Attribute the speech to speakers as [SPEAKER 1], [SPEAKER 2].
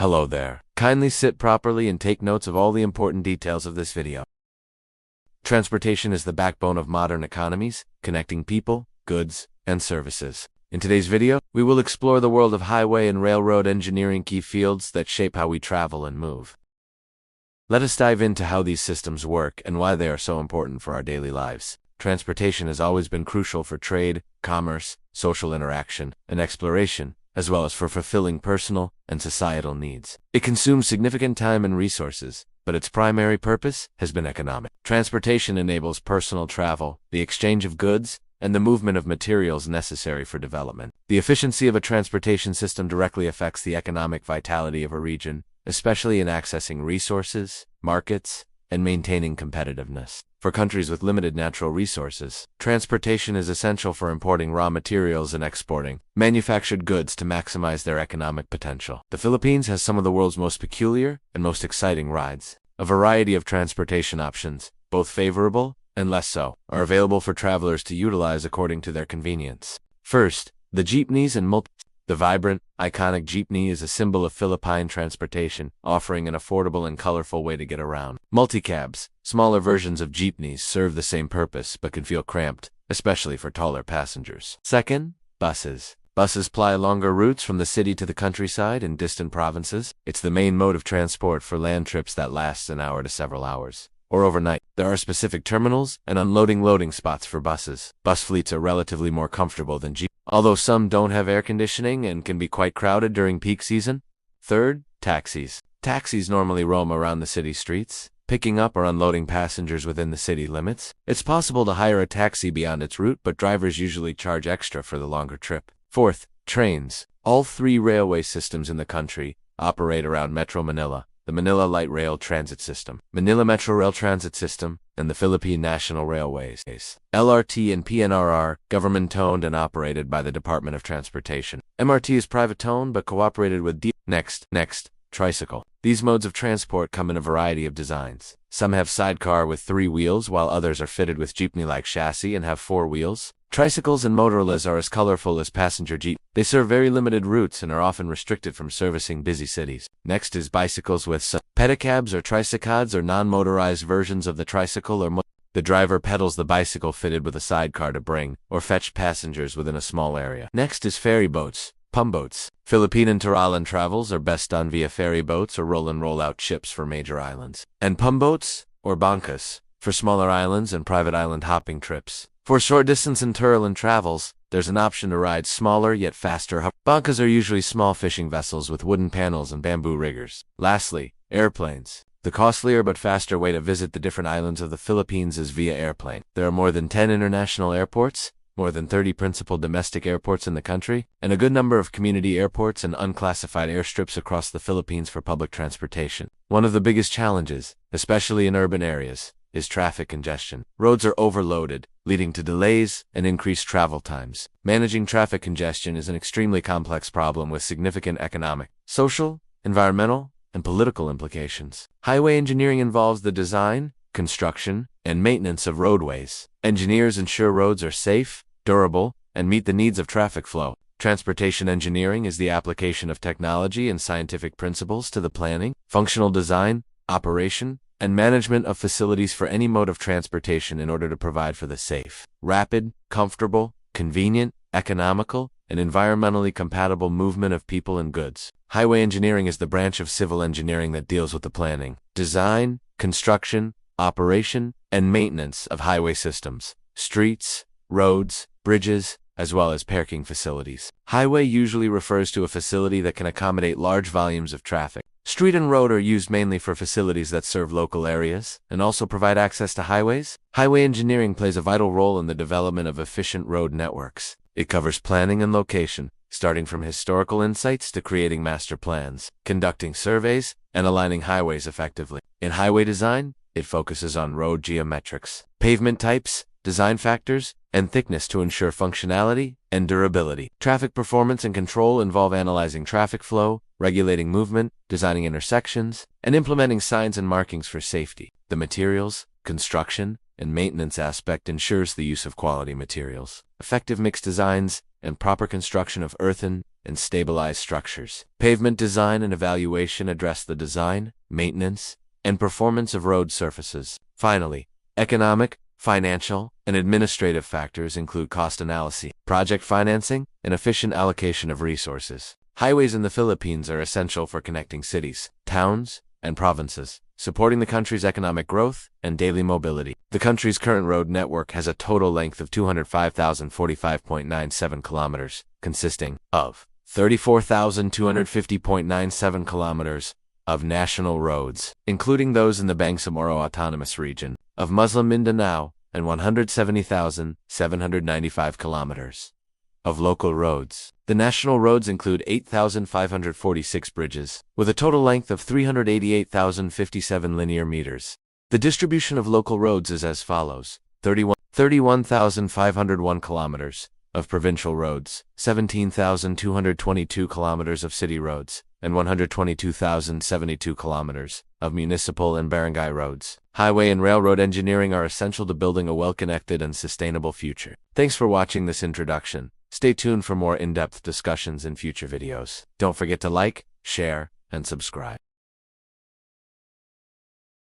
[SPEAKER 1] Hello there. Kindly sit properly and take notes of all the important details of this video. Transportation is the backbone of modern economies, connecting people, goods, and services. In today's video, we will explore the world of highway and railroad engineering, key fields that shape how we travel and move. Let us dive into how these systems work and why they are so important for our daily lives. Transportation has always been crucial for trade, commerce, social interaction, and exploration, as well as for fulfilling personal and societal needs. It consumes significant time and resources, but its primary purpose has been economic. Transportation enables personal travel, the exchange of goods, and the movement of materials necessary for development. The efficiency of a transportation system directly affects the economic vitality of a region, especially in accessing resources, markets, and maintaining competitiveness. For countries with limited natural resources, transportation is essential for importing raw materials and exporting manufactured goods to maximize their economic potential. The Philippines has some of the world's most peculiar and most exciting rides. A variety of transportation options, both favorable and less so, are available for travelers to utilize according to their convenience. First, the jeepneys and The vibrant, iconic jeepney is a symbol of Philippine transportation, offering an affordable and colorful way to get around. Multicabs, smaller versions of jeepneys, serve the same purpose but can feel cramped, especially for taller passengers. Second, buses. Buses ply longer routes from the city to the countryside and distant provinces. It's the main mode of transport for land trips that last an hour to several hours, or overnight. There are specific terminals and loading spots for buses. Bus fleets are relatively more comfortable than jeep, although some don't have air conditioning and can be quite crowded during peak season. Third, taxis. Taxis normally roam around the city streets, picking up or unloading passengers within the city limits. It's possible to hire a taxi beyond its route, but drivers usually charge extra for the longer trip. Fourth, trains. All three railway systems in the country operate around Metro Manila, the Manila Light Rail Transit System, Manila Metro Rail Transit System, and the Philippine National Railways. LRT and PNR, government-owned and operated by the Department of Transportation. MRT is private-owned but cooperated with Next, tricycle. These modes of transport come in a variety of designs. Some have sidecar with 3 wheels, while others are fitted with jeepney-like chassis and have 4 wheels. Tricycles and motorless are as colorful as passenger jeep. They serve very limited routes and are often restricted from servicing busy cities. Next is bicycles with pedicabs or tricycles, or non-motorized versions of the tricycle or the driver pedals the bicycle fitted with a sidecar to bring or fetch passengers within a small area. Next is ferry boats, boats. Philippine inter-island travels are best done via ferry boats or roll-in-roll-out ships for major islands, and boats, or bangkas, for smaller islands and private island hopping trips. For short-distance inter-island travels, there's an option to ride smaller yet faster bangkas are usually small fishing vessels with wooden panels and bamboo riggers. Lastly, airplanes. The costlier but faster way to visit the different islands of the Philippines is via airplane. There are more than 10 international airports, more than 30 principal domestic airports in the country, and a good number of community airports and unclassified airstrips across the Philippines for public transportation. One of the biggest challenges, especially in urban areas, is traffic congestion. Roads are overloaded, leading to delays and increased travel times. Managing traffic congestion is an extremely complex problem with significant economic, social, environmental, and political implications. Highway engineering involves the design, construction, and maintenance of roadways. Engineers ensure roads are safe, durable, and meet the needs of traffic flow. Transportation engineering is the application of technology and scientific principles to the planning, functional design, operation, and management of facilities for any mode of transportation in order to provide for the safe, rapid, comfortable, convenient, economical, and environmentally compatible movement of people and goods. Highway engineering is the branch of civil engineering that deals with the planning, design, construction, operation, and maintenance of highway systems, streets, roads, bridges, as well as parking facilities. Highway usually refers to a facility that can accommodate large volumes of traffic. Street and road are used mainly for facilities that serve local areas and also provide access to highways. Highway engineering plays a vital role in the development of efficient road networks. It covers planning and location, starting from historical insights to creating master plans, conducting surveys, and aligning highways effectively. In highway design, it focuses on road geometrics, pavement types, design factors, and thickness to ensure functionality and durability. Traffic performance and control involve analyzing traffic flow, regulating movement, designing intersections, and implementing signs and markings for safety. The materials, construction, and maintenance aspect ensures the use of quality materials. Effective mixed designs and proper construction of earthen and stabilized structures. Pavement design and evaluation address the design, maintenance, and performance of road surfaces. Finally, economic, financial, and administrative factors include cost analysis, project financing, and efficient allocation of resources. Highways in the Philippines are essential for connecting cities, towns, and provinces, supporting the country's economic growth and daily mobility. The country's current road network has a total length of 205,045.97 kilometers, consisting of 34,250.97 kilometers of national roads, including those in the Bangsamoro Autonomous Region of Muslim Mindanao, and 170,795 kilometers of local roads. The national roads include 8,546 bridges, with a total length of 388,057 linear meters. The distribution of local roads is as follows: 31,501 kilometers of provincial roads, 17,222 kilometers of city roads, and 122,072 kilometers of municipal and barangay roads. Highway and railroad engineering are essential to building a well-connected and sustainable future. Thanks for watching this introduction. Stay tuned for more in-depth discussions in future videos. Don't forget to like, share, and subscribe.